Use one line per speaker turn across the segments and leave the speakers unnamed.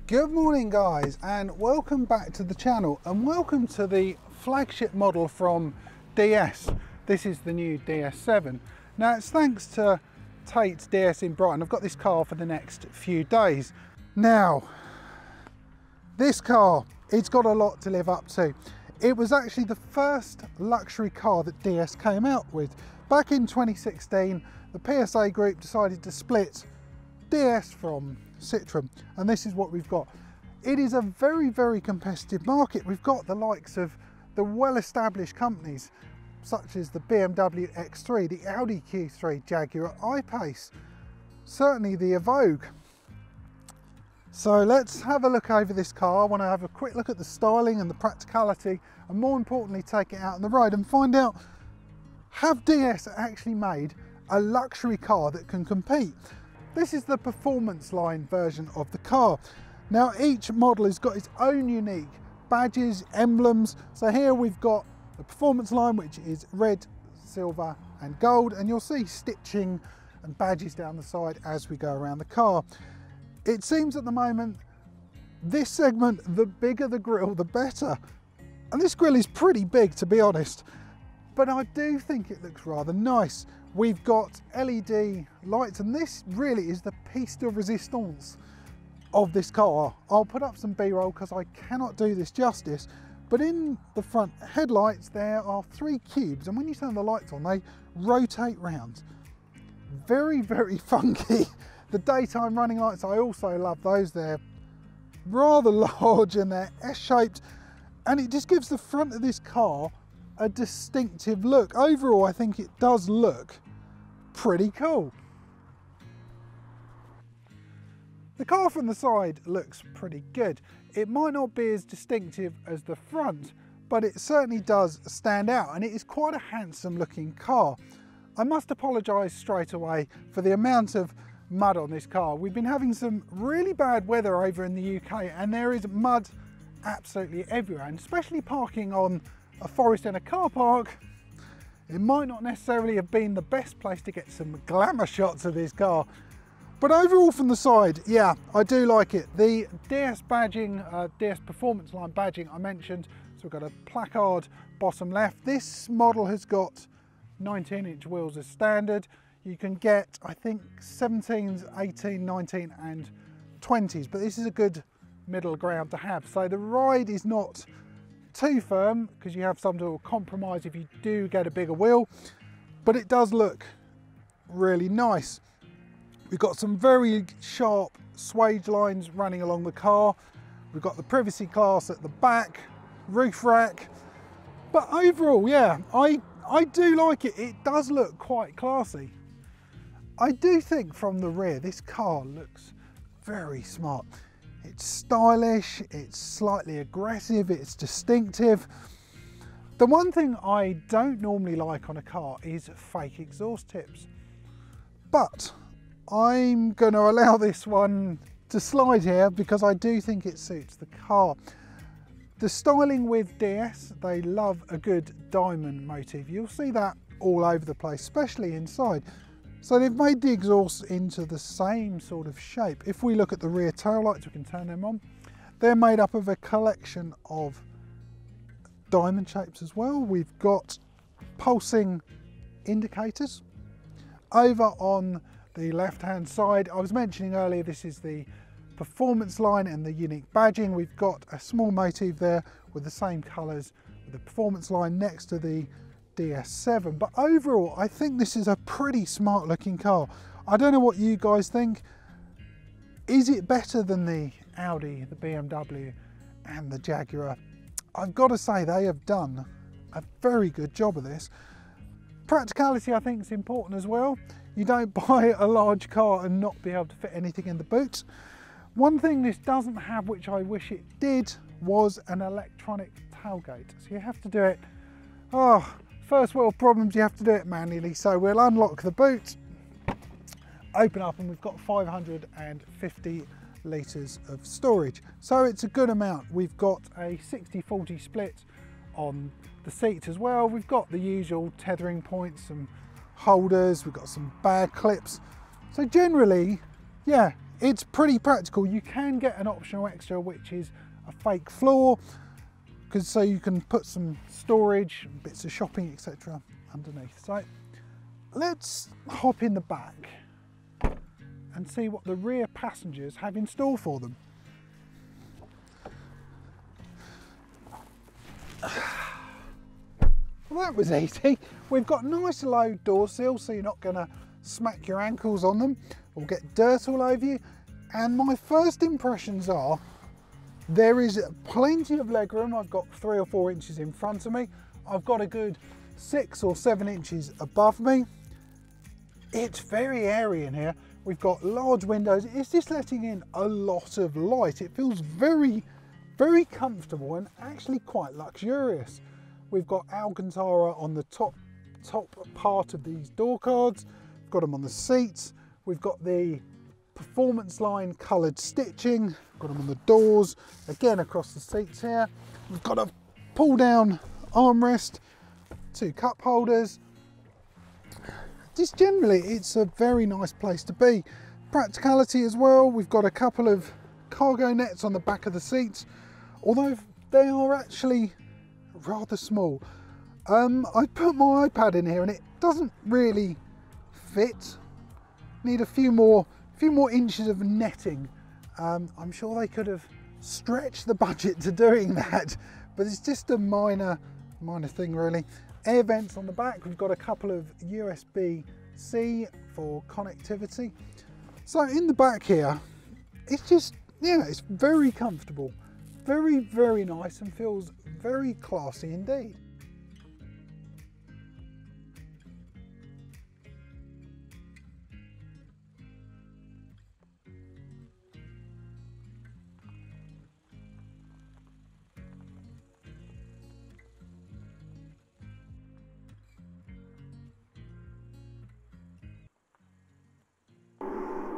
Good morning guys, and welcome back to the channel, and welcome to the flagship model from DS. This is the new DS7. Now it's thanks to Tate's DS in Brighton. I've got this car for the next few days. Now, this car, it's got a lot to live up to. It was actually the first luxury car that DS came out with. Back in 2016, the PSA group decided to split DS from Citroën, and this is what we've got. It is a very, very competitive market. We've got the likes of the well-established companies such as the BMW X3, the Audi Q3, Jaguar, I-Pace, certainly the Evoque. So let's have a look over this car. I want to have a quick look at the styling and the practicality, and more importantly take it out on the road and find out, have DS actually made a luxury car that can compete? This is the performance line version of the car. Now each model has got its own unique badges, emblems. So here we've got the performance line, which is red, silver and gold, and you'll see stitching and badges down the side as we go around the car. It seems at the moment, this segment, the bigger the grille, the better. And this grille is pretty big, to be honest, but I do think it looks rather nice. We've got LED lights, and this really is the piece de resistance of this car. I'll put up some B-roll because I cannot do this justice, but in the front headlights there are 3 cubes, and when you turn the lights on they rotate round. Very, very funky. The daytime running lights, I also love those. They're rather large and they're S-shaped, and it just gives the front of this car a distinctive look. Overall, I think it does look pretty cool. The car from the side looks pretty good. It might not be as distinctive as the front, but it certainly does stand out, and it is quite a handsome looking car. I must apologise straight away for the amount of mud on this car. We've been having some really bad weather over in the UK, and there is mud absolutely everywhere, and especially parking on a forest in a car park, it might not necessarily have been the best place to get some glamour shots of this car. But overall from the side, yeah, I do like it. The DS badging, DS performance line badging I mentioned, so we've got a placard bottom left. This model has got 19-inch wheels as standard. You can get, I think, 17s, 18, 19 and 20s, but this is a good middle ground to have. So the ride is not too firm because you have some to compromise if you do get a bigger wheel, but it does look really nice. We've got some very sharp swage lines running along the car. We've got the privacy glass at the back, roof rack, but overall, yeah, I do like it. It does look quite classy. I do think from the rear this car looks very smart. It's stylish, it's slightly aggressive, it's distinctive. The one thing I don't normally like on a car is fake exhaust tips, but I'm going to allow this one to slide here because I do think it suits the car. The styling with DS, they love a good diamond motif. You'll see that all over the place, especially inside. So they've made the exhausts into the same sort of shape. If we look at the rear taillights, we can turn them on. They're made up of a collection of diamond shapes as well. We've got pulsing indicators. Over on the left-hand side, I was mentioning earlier, this is the performance line and the unique badging. We've got a small motif there with the same colours with the performance line next to the DS7, but overall I think this is a pretty smart looking car. I don't know what you guys think. Is it better than the Audi, the BMW and the Jaguar? I've got to say they have done a very good job of this. Practicality I think is important as well. You don't buy a large car and not be able to fit anything in the boot. One thing this doesn't have, which I wish it did, was an electronic tailgate. So you have to do it, first world problems, you have to do it manually. So we'll unlock the boot, open up, and we've got 550 litres of storage. So it's a good amount. We've got a 60-40 split on the seats as well. We've got the usual tethering points, some holders, we've got some bag clips. So generally, yeah, it's pretty practical. You can get an optional extra, which is a fake floor, because so you can put some storage, bits of shopping, etc. underneath. So let's hop in the back and see what the rear passengers have in store for them. Well, that was easy. We've got nice low door sills, so you're not going to smack your ankles on them or get dirt all over you. And my first impressions are there is plenty of legroom. I've got 3 or 4 inches in front of me. I've got a good 6 or 7 inches above me. It's very airy in here. We've got large windows. It's just letting in a lot of light. It feels very, very comfortable and actually quite luxurious. We've got Alcantara on the top part of these door cards. We've got them on the seats. We've got the performance line coloured stitching. We've got them on the doors, again across the seats here. We've got a pull down armrest, 2 cup holders. Just generally, it's a very nice place to be. Practicality as well. We've got a couple of cargo nets on the back of the seats, although they are actually rather small. I put my iPad in here and it doesn't really fit. Need a few more inches of netting. I'm sure they could have stretched the budget to doing that, but it's just a minor thing really. Air vents on the back. We've got a couple of USB-C for connectivity. So in the back here, it's just, yeah, it's very comfortable. Very, very nice and feels very classy indeed.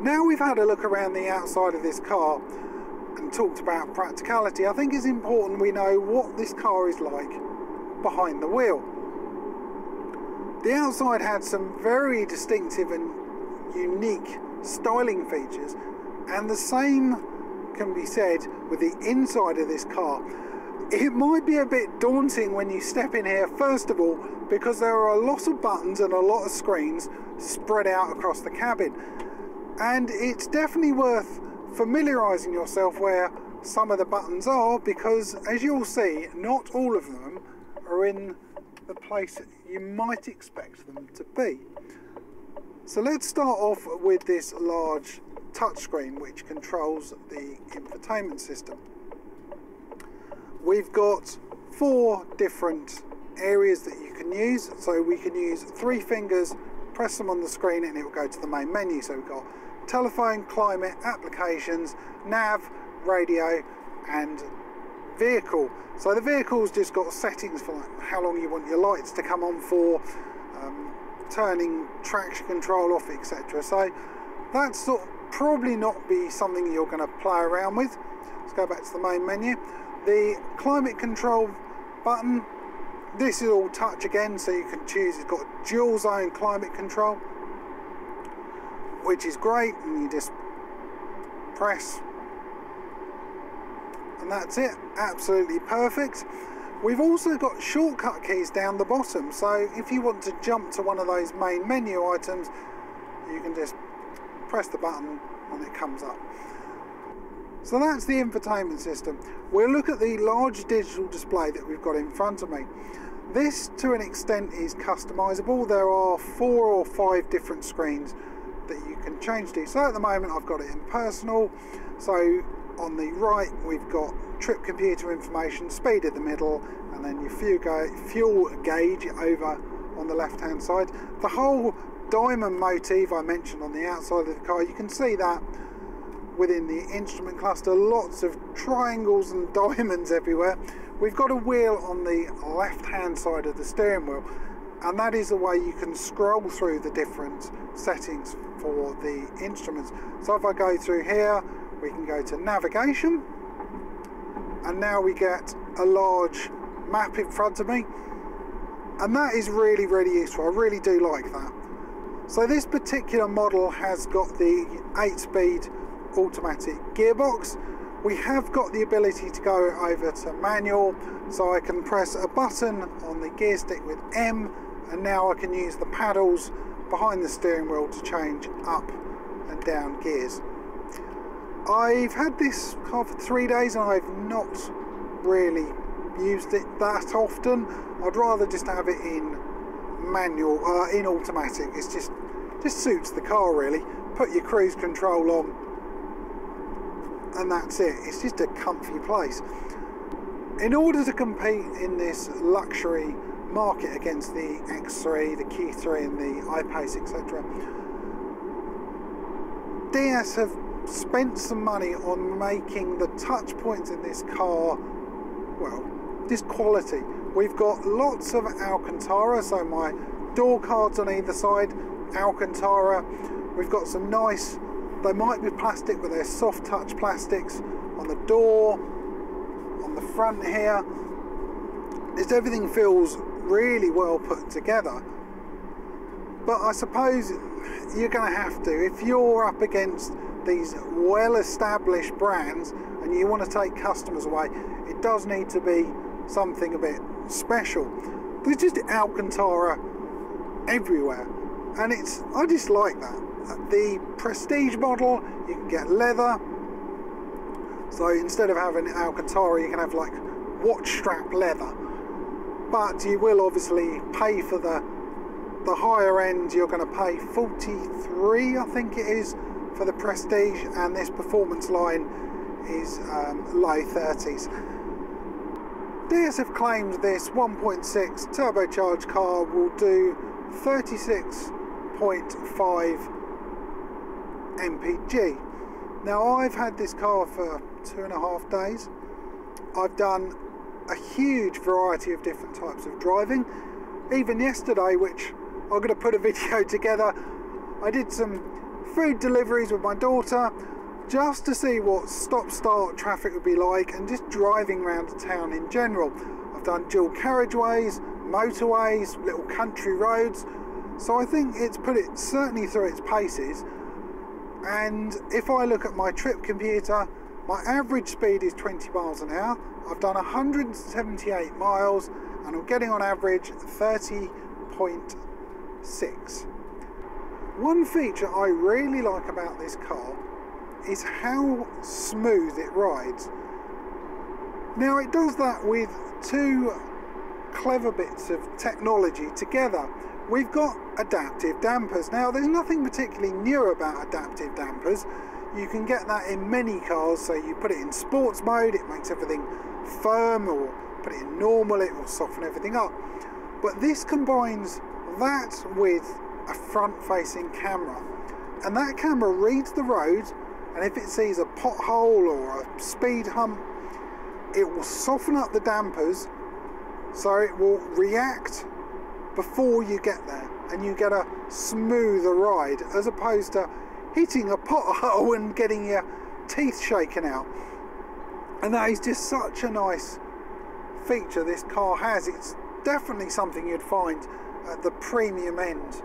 Now we've had a look around the outside of this car and talked about practicality, I think it's important we know what this car is like behind the wheel. The outside had some very distinctive and unique styling features, and the same can be said with the inside of this car. It might be a bit daunting when you step in here, first of all, because there are a lot of buttons and a lot of screens spread out across the cabin. And it's definitely worth familiarising yourself where some of the buttons are, because as you'll see, not all of them are in the place you might expect them to be. So let's start off with this large touchscreen which controls the infotainment system. We've got 4 different areas that you can use. So we can use 3 fingers, press them on the screen and it will go to the main menu. So we've got telephone, climate, applications, nav, radio and vehicle. So the vehicle's just got settings for like how long you want your lights to come on for, turning traction control off, etc. So that's probably not be something you're going to play around with. Let's go back to the main menu. The climate control button, this is all touch again, so you can choose. It's got dual zone climate control, which is great, and you just press and that's it. Absolutely perfect. We've also got shortcut keys down the bottom, so if you want to jump to one of those main menu items, you can just press the button and it comes up. So that's the infotainment system. We'll look at the large digital display that we've got in front of me. This to an extent is customizable. There are 4 or 5 different screens that you can change to. So at the moment I've got it in personal. So on the right we've got trip computer information, speed in the middle, and then your fuel gauge over on the left hand side. The whole diamond motif I mentioned on the outside of the car, you can see that within the instrument cluster, lots of triangles and diamonds everywhere. We've got a wheel on the left hand side of the steering wheel, and that is the way you can scroll through the different settings for the instruments. So if I go through here, we can go to navigation, and now we get a large map in front of me, and that is really, really useful. I really do like that. So this particular model has got the 8-speed automatic gearbox. We have got the ability to go over to manual, so I can press a button on the gear stick with M, and now I can use the paddles behind the steering wheel to change up and down gears. I've had this car for 3 days and I've not really used it that often. I'd rather just have it in manual, in automatic. It's just suits the car really. Put your cruise control on and that's it. It's just a comfy place. In order to compete in this luxury market against the X3, the Q3 and the I-Pace, etc., DS have spent some money on making the touch points in this car, well, just quality. We've got lots of Alcantara, so my door cards on either side, Alcantara. We've got some nice, they might be plastic, but they're soft touch plastics on the door, on the front here. Everything feels really well put together. But I suppose you're going to have to, if you're up against these well-established brands and you want to take customers away, it does need to be something a bit special. There's just Alcantara everywhere, and I just like that. The Prestige model, you can get leather, so instead of having Alcantara you can have like watch strap leather, but you will obviously pay for the higher end. You're going to pay 43, I think it is, for the Prestige, and this performance line is low 30s. DS have claimed this 1.6 turbocharged car will do 36.5 mpg. Now I've had this car for 2.5 days. I've done a huge variety of different types of driving. Even yesterday, which I'm going to put a video together, I did some food deliveries with my daughter just to see what stop-start traffic would be like and just driving around the town in general. I've done dual carriageways, motorways, little country roads, so I think it's put it certainly through its paces. And if I look at my trip computer, my average speed is 20 miles an hour. I've done 178 miles and I'm getting on average 30.6. One feature I really like about this car is how smooth it rides. Now it does that with two clever bits of technology together. We've got adaptive dampers. Now there's nothing particularly new about adaptive dampers. You can get that in many cars, so you put it in sports mode, it makes everything firm, or put it in normal, it will soften everything up. But this combines that with a front-facing camera, and that camera reads the road, and if it sees a pothole or a speed hump, it will soften up the dampers so it will react before you get there, and you get a smoother ride as opposed to hitting a pothole and getting your teeth shaken out. And that is just such a nice feature this car has. It's definitely something you'd find at the premium end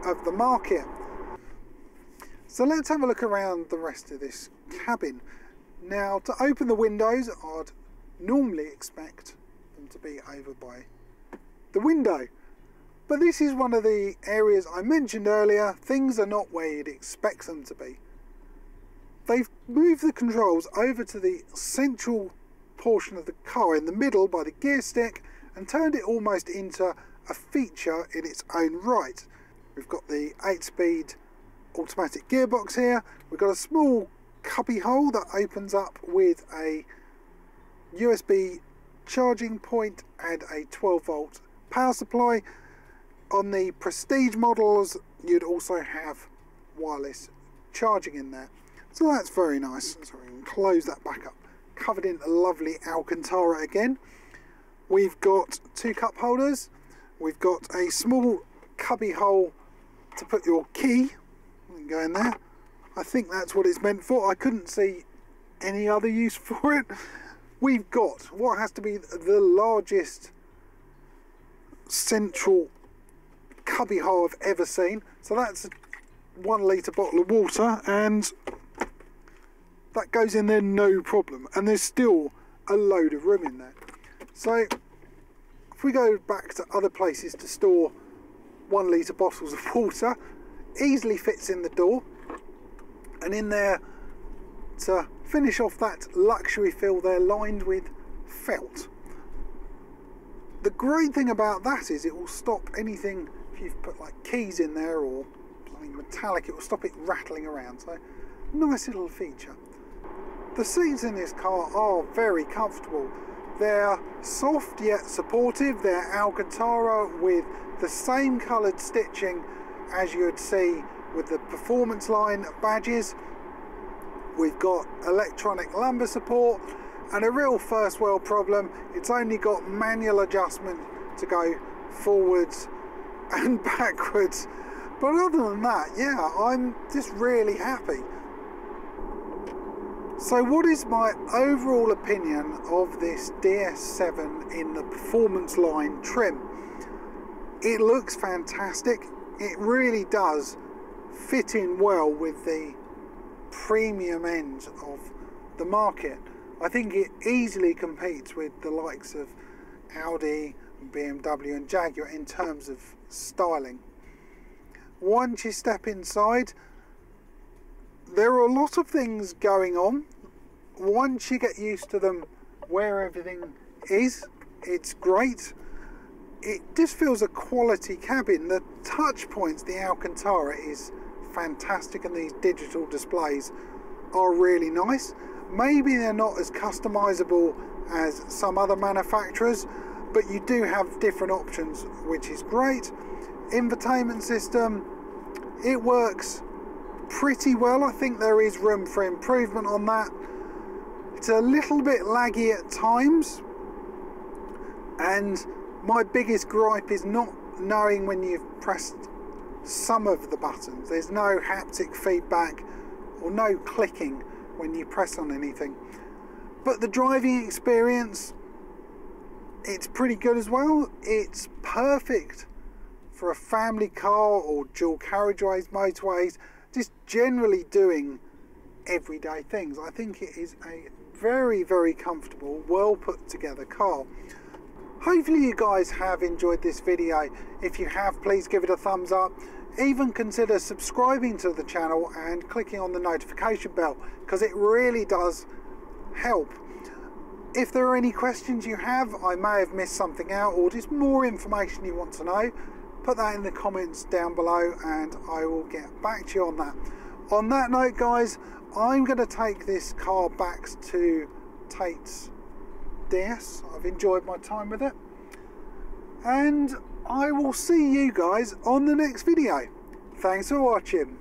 of the market. So let's have a look around the rest of this cabin. Now, to open the windows, I'd normally expect them to be over by the window, but this is one of the areas I mentioned earlier. Things are not where you'd expect them to be. They've moved the controls over to the central portion of the car in the middle by the gear stick and turned it almost into a feature in its own right. We've got the 8-speed automatic gearbox here. We've got a small cubby hole that opens up with a USB charging point and a 12-volt power supply. On the Prestige models you'd also have wireless charging in there, so that's very nice. So we can close that back up, covered in lovely Alcantara again. We've got two cup holders, we've got a small cubby hole to put your key, you can go in there. I think that's what it's meant for. I couldn't see any other use for it. We've got what has to be the largest central cubby hole I've ever seen. So that's a 1 litre bottle of water, and that goes in there no problem, and there's still a load of room in there. So if we go back to other places to store 1 litre bottles of water, easily fits in the door, and in there to finish off that luxury fill, they're lined with felt. The great thing about that is it will stop anything, if you've put like keys in there or something metallic, it will stop it rattling around. So nice little feature. The seats in this car are very comfortable. They're soft yet supportive. They're Alcantara with the same coloured stitching as you would see with the performance line badges. We've got electronic lumbar support, and a real first world problem, it's only got manual adjustment to go forwards and backwards. But other than that, yeah, I'm just really happy. So what is my overall opinion of this DS7 in the performance line trim? It looks fantastic. It really does fit in well with the premium end of the market. I think it easily competes with the likes of Audi, BMW and Jaguar in terms of styling. Once you step inside, there are a lot of things going on. Once you get used to them, where everything is, it's great. It just feels a quality cabin. The touch points, the Alcantara is fantastic, and these digital displays are really nice. Maybe they're not as customizable as some other manufacturers, but you do have different options, which is great. Infotainment system, it works pretty well. I think there is room for improvement on that. It's a little bit laggy at times, and my biggest gripe is not knowing when you've pressed some of the buttons. There's no haptic feedback or no clicking when you press on anything. But the driving experience, it's pretty good as well. It's perfect for a family car or dual carriageways, motorways, just generally doing everyday things. I think it is a very, very comfortable, well put together car. Hopefully you guys have enjoyed this video. If you have, please give it a thumbs up. Even consider subscribing to the channel and clicking on the notification bell, because it really does help. If there are any questions you have, I may have missed something out, or just more information you want to know, put that in the comments down below and I will get back to you on that. On that note guys, I'm going to take this car back to Tate's DS. I've enjoyed my time with it, and I will see you guys on the next video. Thanks for watching.